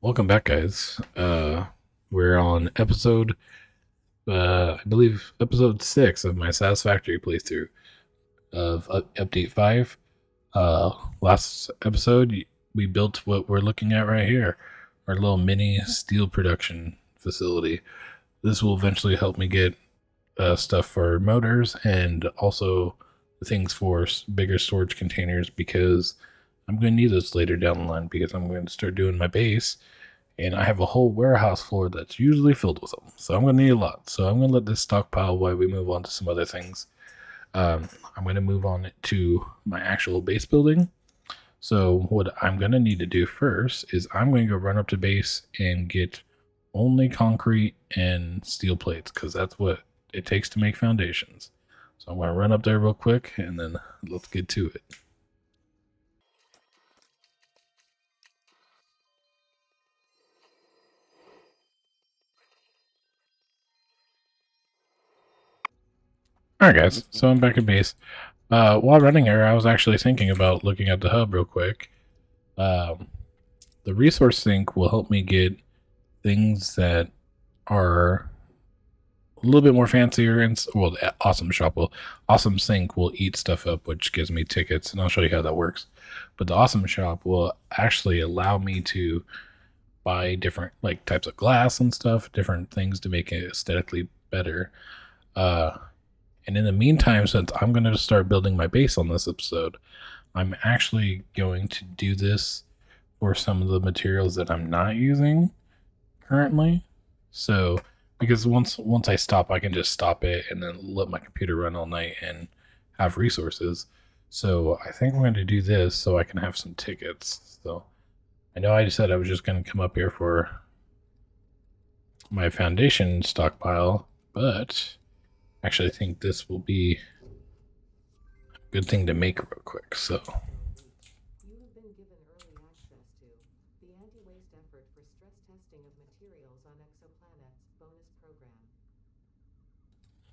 Welcome back, guys. We're on episode, I believe, episode 6 of my Satisfactory playthrough of Update 5. Last episode, we built what we're looking at right here, our little mini steel production facility. This will eventually help me get stuff for motors and also things for bigger storage containers because I'm going to need this later down the line because I'm going to start doing my base and I have a whole warehouse floor that's usually filled with them. So I'm going to need a lot. So I'm going to let this stockpile while we move on to some other things. I'm going to move on to my actual base building. So what I'm going to need to do first is I'm going to go run up to base and get only concrete and steel plates because that's what it takes to make foundations. So I'm going to run up there real quick and then let's get to it. Alright guys, so I'm back at base. While running here, I was actually thinking about looking at the hub real quick. The resource sink will help me get things that are a little bit more fancier, and well, the awesome sink will eat stuff up, which gives me tickets, and I'll show you how that works. But the awesome shop will actually allow me to buy different like types of glass and stuff, different things to make it aesthetically better. And in the meantime, since I'm going to start building my base on this episode, I'm actually going to do this for some of the materials that I'm not using currently. So, because once I stop, I can just stop it and then let my computer run all night and have resources. So I think I'm going to do this so I can have some tickets. So I know I said I was just going to come up here for my foundation stockpile, but actually, I think this will be a good thing to make real quick. So, You have been given early access to the anti-waste effort for stress testing of materials on exoplanets bonus program.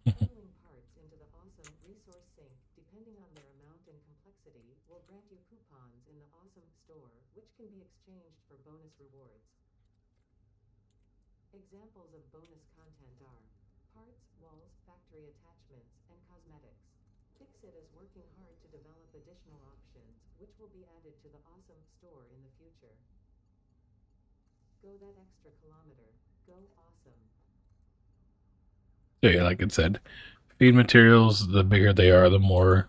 Funneling parts into the awesome resource sink, depending on their amount and complexity, will grant you coupons in the awesome store, which can be exchanged for bonus rewards. Examples of bonus content are parts, walls, factory attachments, and cosmetics. Fixit is working hard to develop additional options, which will be added to the awesome store in the future. Go that extra kilometer. Go awesome. so yeah, like it said, feed materials, the bigger they are, the more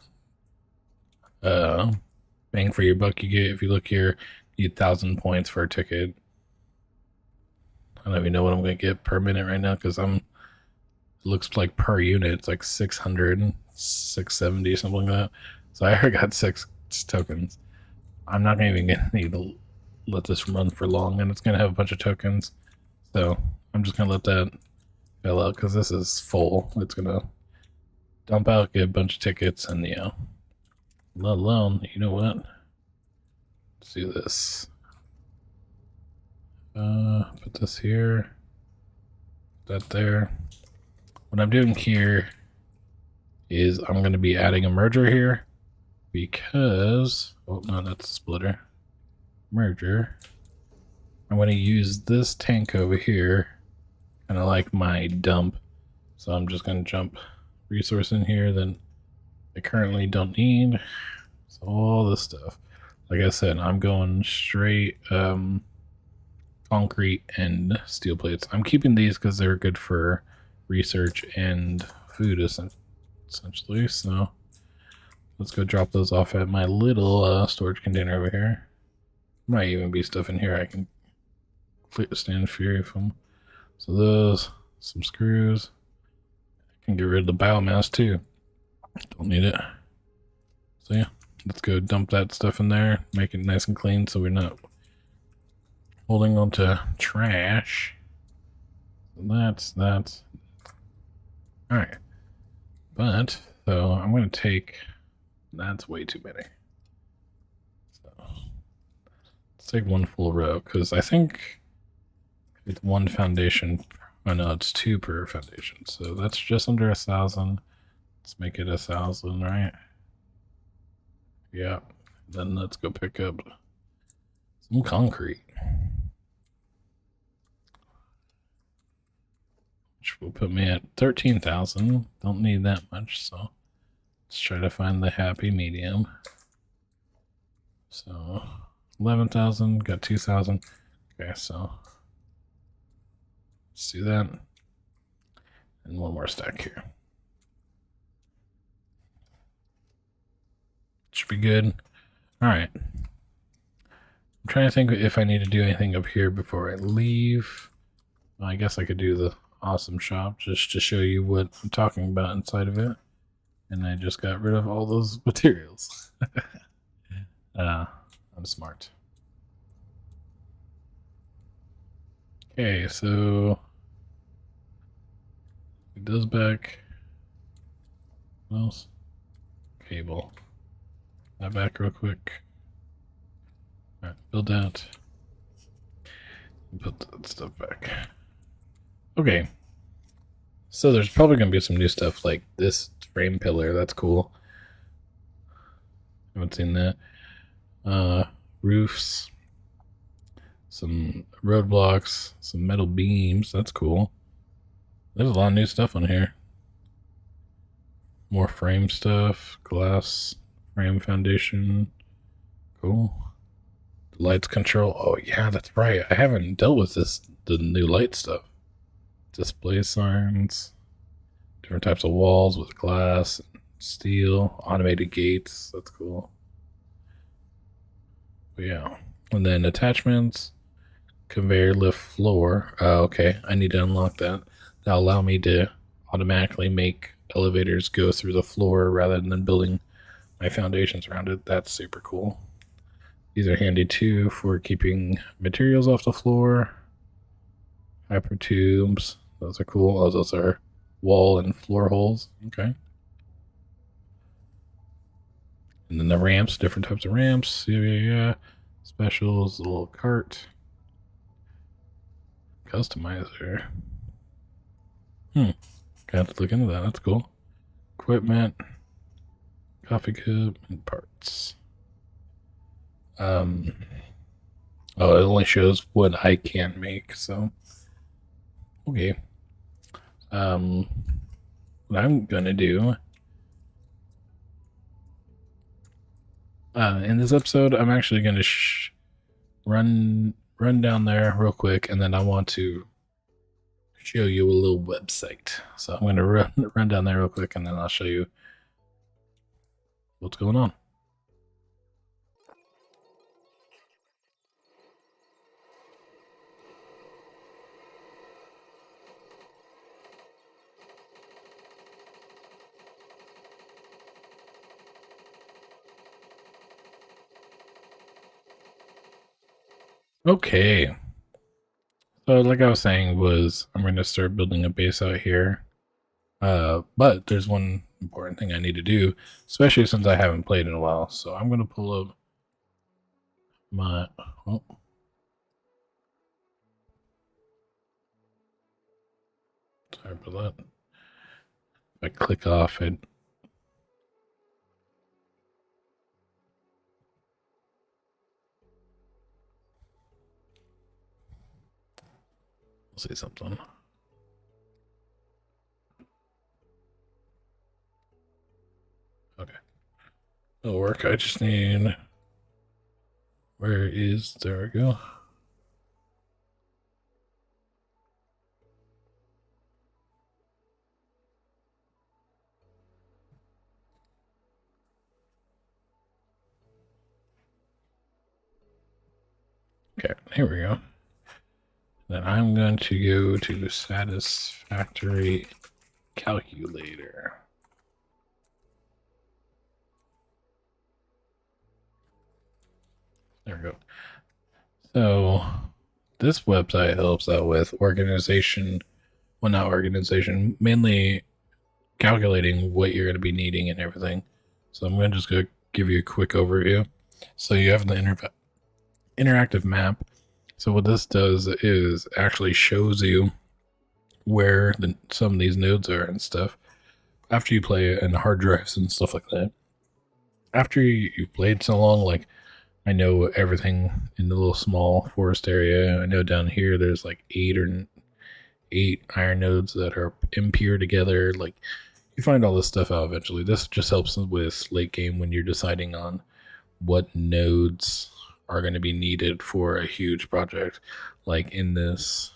bang for your buck you get. If you look here, you get 1,000 points for a ticket. I don't even know what I'm going to get per minute right now because it looks like per unit, it's like 600, 670, something like that. So I already got 6 tokens. I'm not even going to need to let this run for long, and it's going to have a bunch of tokens. So I'm just going to let that fill out because this is full. It's going to dump out, get a bunch of tickets, and let alone, you know what? Let's do this. Put this here, that there. What I'm doing here is I'm going to be adding a merger here because, oh no, that's a splitter. Merger. I'm going to use this tank over here, kind of like my dump. So I'm just going to jump resource in here that I currently don't need. So all this stuff. Like I said, I'm going straight concrete and steel plates. I'm keeping these because they're good for research and food essentially. So let's go drop those off at my little storage container over here. Might even be stuff in here I can stand fury from. So those, some screws. I can get rid of the biomass too. Don't need it. So yeah, let's go dump that stuff in there, make it nice and clean so we're not holding on to trash. That's all right. But so I'm going to take, that's way too many. So let's take one full row because I think it's one foundation. Oh no, it's 2 per foundation. So that's just under 1,000. Let's make it 1,000, right? Yeah. Then let's go pick up some concrete. which will put me at 13,000. Don't need that much, so let's try to find the happy medium. So 11,000, got 2,000. Okay, so let's do that. And one more stack here. Should be good. All right. I'm trying to think if I need to do anything up here before I leave. Well, I guess I could do the awesome shop just to show you what I'm talking about inside of it. And I just got rid of all those materials. I'm smart. Okay, so it does back. What else? Cable. That back real quick. Alright, build out. Put that stuff back. Okay. So there's probably going to be some new stuff like this frame pillar. That's cool. Haven't seen that. Roofs. Some roadblocks. Some metal beams. That's cool. There's a lot of new stuff on here. More frame stuff. Glass frame foundation. Cool. Lights control. Oh yeah, that's right. I haven't dealt with the new light stuff. Display signs. Different types of walls with glass, steel, automated gates. That's cool. But yeah. And then attachments. Conveyor lift floor. Okay, I need to unlock that. That'll allow me to automatically make elevators go through the floor rather than building my foundations around it. That's super cool. These are handy too for keeping materials off the floor. Hyper tubes. Those are cool. Oh, those are wall and floor holes. Okay. And then the ramps, different types of ramps. Yeah. Specials, a little cart. Customizer. Got to look into that. That's cool. Equipment. Coffee cup and parts. Oh, it only shows what I can make, so okay. What I'm gonna do in this episode, I'm actually gonna run down there real quick, and then I want to show you a little website. So I'm gonna run down there real quick, and then I'll show you what's going on. Okay. So like I was saying I'm going to start building a base out here. But there's one important thing I need to do, especially since I haven't played in a while. So I'm going to pull up my... Oh. Sorry about that. If I click off it... I'll say something. Okay. It'll work. I just need... Where is... There we go. Okay, here we go. Then I'm going to go to Satisfactory Calculator. There we go. So this website helps out with organization. Well, not organization, mainly calculating what you're going to be needing and everything. So I'm going to just go give you a quick overview. So you have the interactive map. So what this does is actually shows you where some of these nodes are and stuff after you play it, and hard drives and stuff like that. After you've played so long, like I know everything in the little small forest area. I know down here there's like eight 8 iron nodes that are impure together. Like, you find all this stuff out eventually. This just helps with late game when you're deciding on what nodes are going to be needed for a huge project. Like in this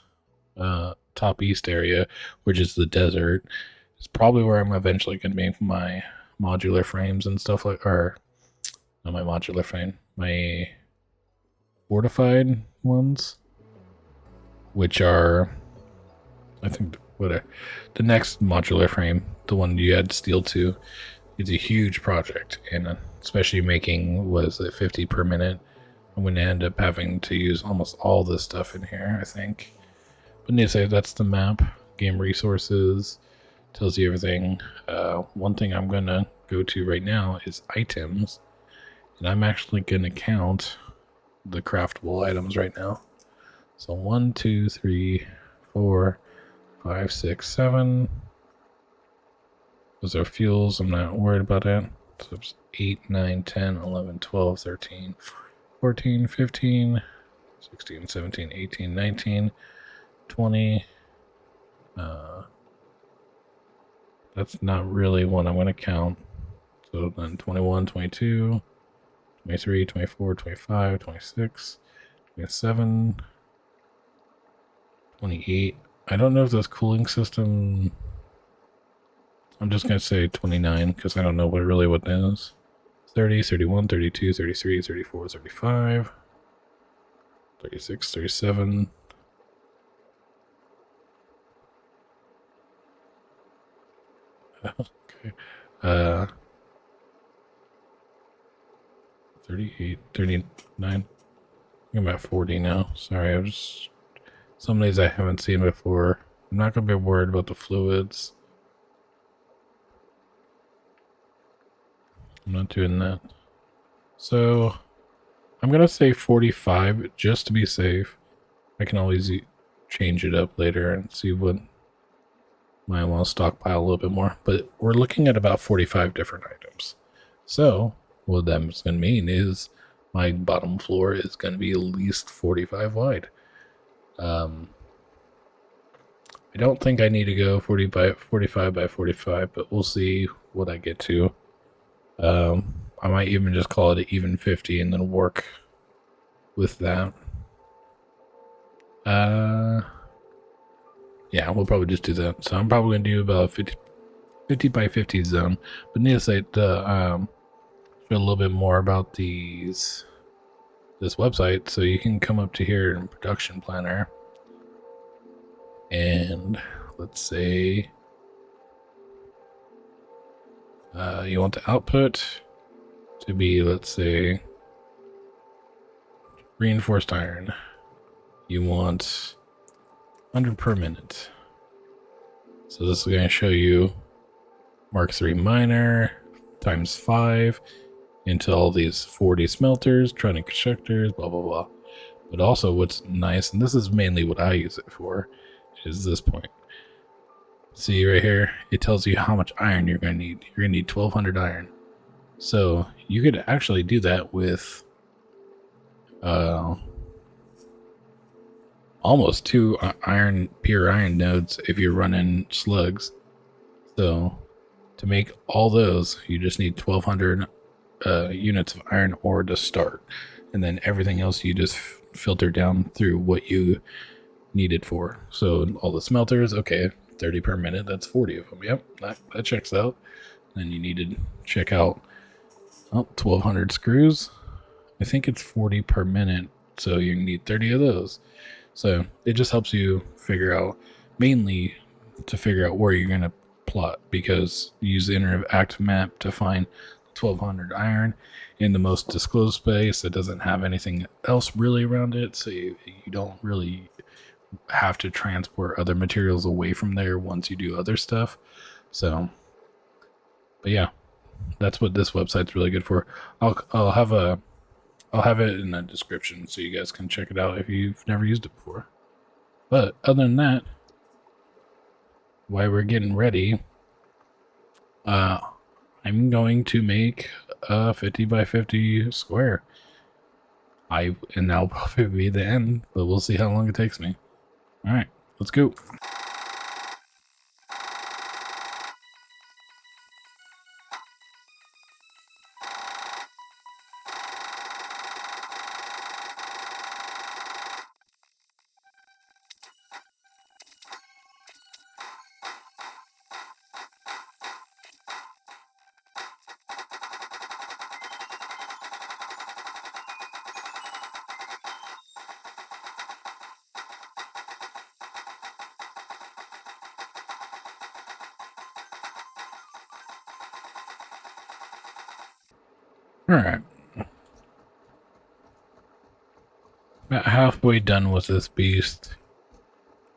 top east area, which is the desert, it's probably where I'm eventually going to make my modular frames and stuff like, or not my modular frame, my fortified ones, which are, I think, what the next modular frame, the one you add steel to, is a huge project, and especially making, was it 50 per minute, I'm going to end up having to use almost all this stuff in here, I think. But need to say, that's the map. Game resources tells you everything. One thing I'm going to go to right now is items, and I'm actually going to count the craftable items right now. So 1, 2, 3, 4, 5, 6, 7. Those are fuels. I'm not worried about it. So it's 8, 9, 10, 11, 12, 13, 14, 15, 16, 17, 18, 19, 20. That's not really what I'm going to count. So then 21, 22, 23, 24, 25, 26, 27, 28. I don't know if this cooling system... I'm just going to say 29 because I don't know what that is. 30, 31, 32, 33, 34, 35, 36, 37. Okay. 38, 39. I'm at 40 now. Sorry, some of these I haven't seen before. I'm not going to be worried about the fluids. I'm not doing that. So I'm going to say 45 just to be safe. I can always change it up later and see what might want to stockpile a little bit more. But we're looking at about 45 different items. So what that's going to mean is my bottom floor is going to be at least 45 wide. I don't think I need to go 45 by 45, but we'll see what I get to. I might even just call it an even 50 and then work with that. Yeah, we'll probably just do that. So I'm probably going to do about 50 by 50 zone. But need to say, show a little bit more about this website. So you can come up to here in Production Planner. And let's say you want the output to be, let's say, reinforced iron. You want 100 per minute. So this is going to show you Mark III miner times 5 into all these 40 smelters, tronic constructors, blah, blah, blah. But also what's nice, and this is mainly what I use it for, is this point. See right here, it tells you how much iron you're going to need. You're going to need 1200 iron. So you could actually do that with almost 2 pure iron nodes if you're running slugs. So to make all those, you just need 1200 units of iron ore to start. And then everything else you just filter down through what you need it for. So all the smelters, okay, 30 per minute, that's 40 of them. Yep, that checks out. Then you need to check out 1200 screws. I think it's 40 per minute, so you need 30 of those. So it just helps you figure out, mainly to figure out where you're going to plot, because you use the interactive map to find 1200 iron in the most disclosed space that doesn't have anything else really around it, so you don't really have to transport other materials away from there once you do other stuff. So, but yeah, that's what this website's really good for. I'll have it in the description so you guys can check it out if you've never used it before. But other than that, while we're getting ready, I'm going to make a 50 by 50 square. And that'll probably be the end, but we'll see how long it takes me. All right, let's go. Alright. About halfway done with this beast.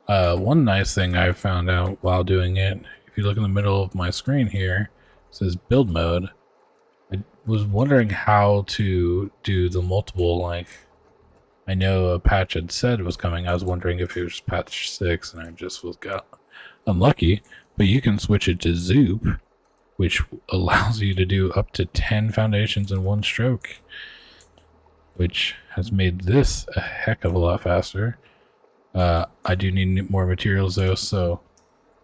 One nice thing I found out while doing it, if you look in the middle of my screen here, it says build mode. I was wondering how to do the multiple, like, I know a patch had said it was coming. I was wondering if it was patch 6 and I just got unlucky. But you can switch it to Zoop, which allows you to do up to 10 foundations in one stroke, which has made this a heck of a lot faster. I do need more materials though, so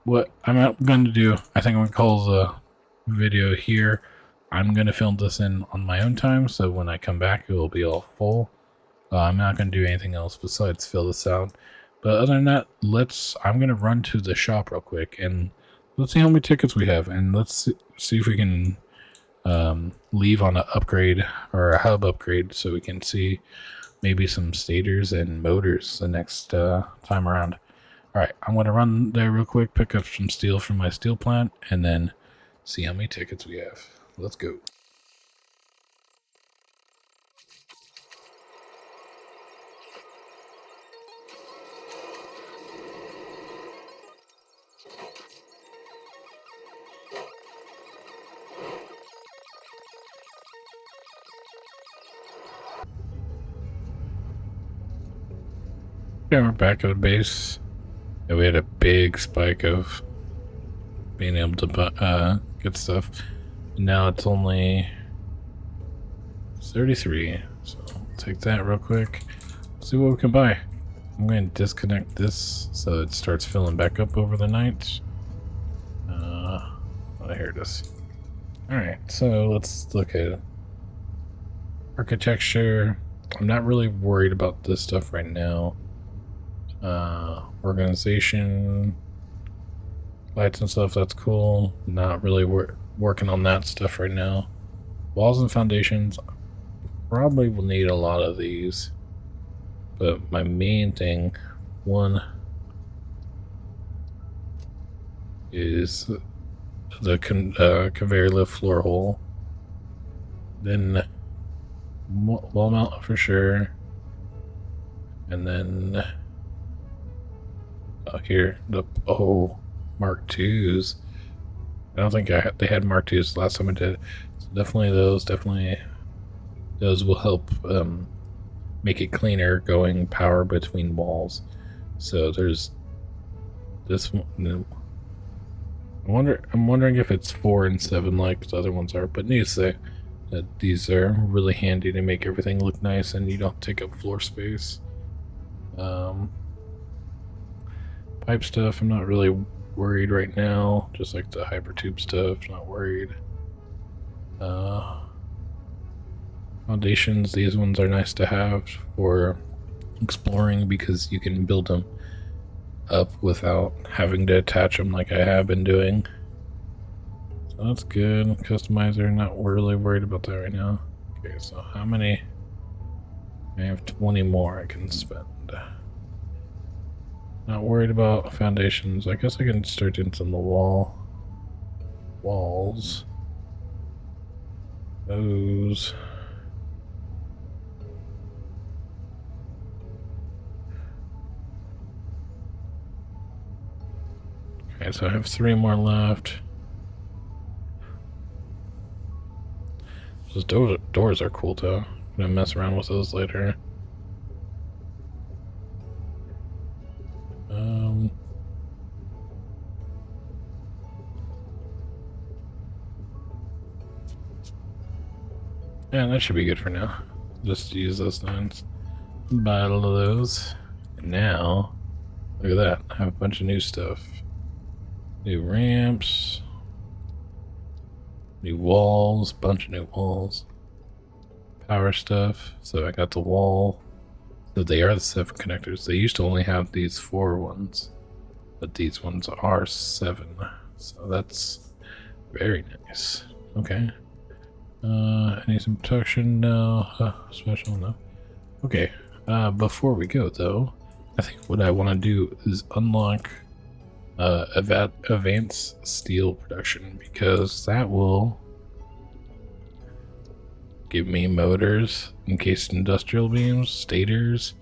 what I'm going to do, I think I'm going to call the video here. I'm going to film this in on my own time, so when I come back, it will be all full. I'm not going to do anything else besides fill this out. But other than that, I'm going to run to the shop real quick, and let's see how many tickets we have, and let's see if we can leave on an upgrade or a hub upgrade so we can see maybe some stators and motors the next time around. Alright, I'm going to run there real quick, pick up some steel from my steel plant, and then see how many tickets we have. Let's go. Okay, we're back at the base. Yeah, we had a big spike of being able to get stuff. Now it's only 33, so I'll take that real quick. See what we can buy. I'm going to disconnect this so it starts filling back up over the night. Here it is. Alright, so let's look at architecture. I'm not really worried about this stuff right now. Organization, lights and stuff, that's cool. Not really working on that stuff right now. Walls and foundations, probably will need a lot of these. But my main thing, one, is the conveyor lift floor hole. Then wall mount for sure. And then here, Mark IIs. I don't think they had Mark IIs last time I did. So definitely those will help make it cleaner going power between walls. So there's this one. I'm wondering if it's 4 and 7 like the other ones are, but needless to say that these are really handy to make everything look nice and you don't take up floor space. Pipe stuff, I'm not really worried right now. Just like the hypertube stuff, not worried. Foundations, these ones are nice to have for exploring because you can build them up without having to attach them like I have been doing. So that's good. Customizer, not really worried about that right now. Okay, so how many? I have 20 more I can spend. Not worried about foundations. I guess I can start doing some of the walls. Those. Okay, so I have 3 more left. Those doors are cool though. I'm gonna mess around with those later. Yeah, that should be good for now. Just use those things. Buy all of those. And now, look at that. I have a bunch of new stuff. New ramps. New walls. Bunch of new walls. Power stuff. So I got the wall. So they are the 7 connectors. They used to only have these 4 ones. But these ones are 7. So that's very nice. Okay. I need some protection. No. Special, no. Okay. Before we go, though, I think what I want to do is unlock advanced steel production, because that will give me motors, encased industrial beams, stators,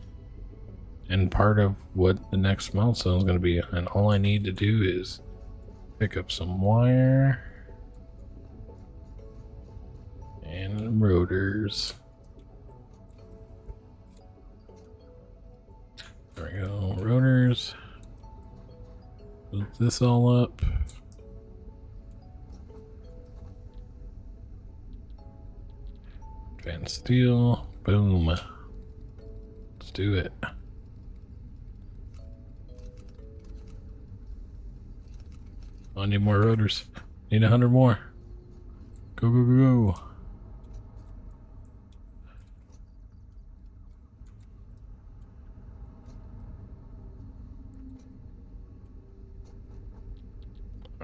and part of what the next milestone is going to be. And all I need to do is pick up some wire and rotors. There we go, rotors. Build this all up. Advanced steel. Boom. Let's do it. I need more rotors. Need 100 more. Go, go, go, go.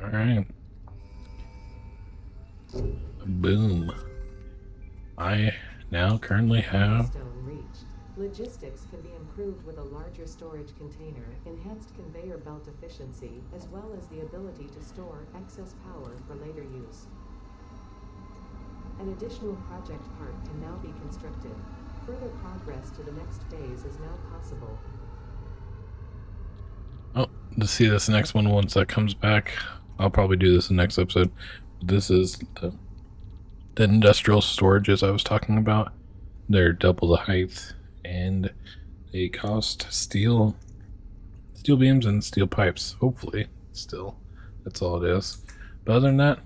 Alright. Boom. I now currently have... Milestone reached. Logistics can be improved with a larger storage container, enhanced conveyor belt efficiency, as well as the ability to store excess power for later use. An additional project part can now be constructed. Further progress to the next phase is now possible. Oh, to see this next one once that comes back. I'll probably do this in the next episode. This is the industrial storages I was talking about. They're double the height, and they cost steel beams and steel pipes. Hopefully, still, that's all it is. But other than that,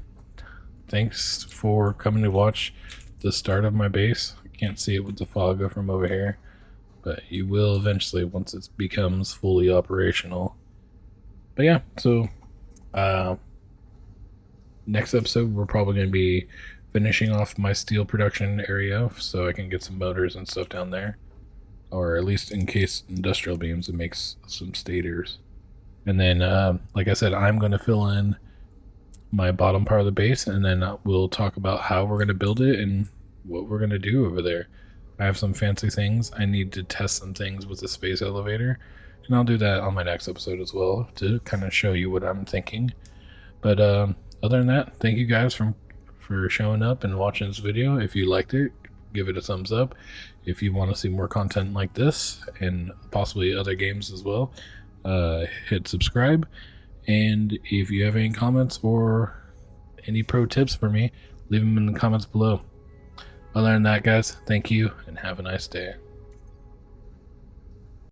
thanks for coming to watch the start of my base. I can't see it with the fog from over here, but you will eventually once it becomes fully operational. But yeah, so next episode we're probably going to be finishing off my steel production area so I can get some motors and stuff down there, or at least in case industrial beams it makes some stators. And then like I said, I'm going to fill in my bottom part of the base, and then we'll talk about how we're going to build it and what we're going to do over there. I have some fancy things. I need to test some things with the space elevator, and I'll do that on my next episode as well to kind of show you what I'm thinking. But other than that, thank you guys for showing up and watching this video. If you liked it, give it a thumbs up. If you want to see more content like this and possibly other games as well, hit subscribe. And if you have any comments or any pro tips for me, leave them in the comments below. Other than that, guys, thank you and have a nice day.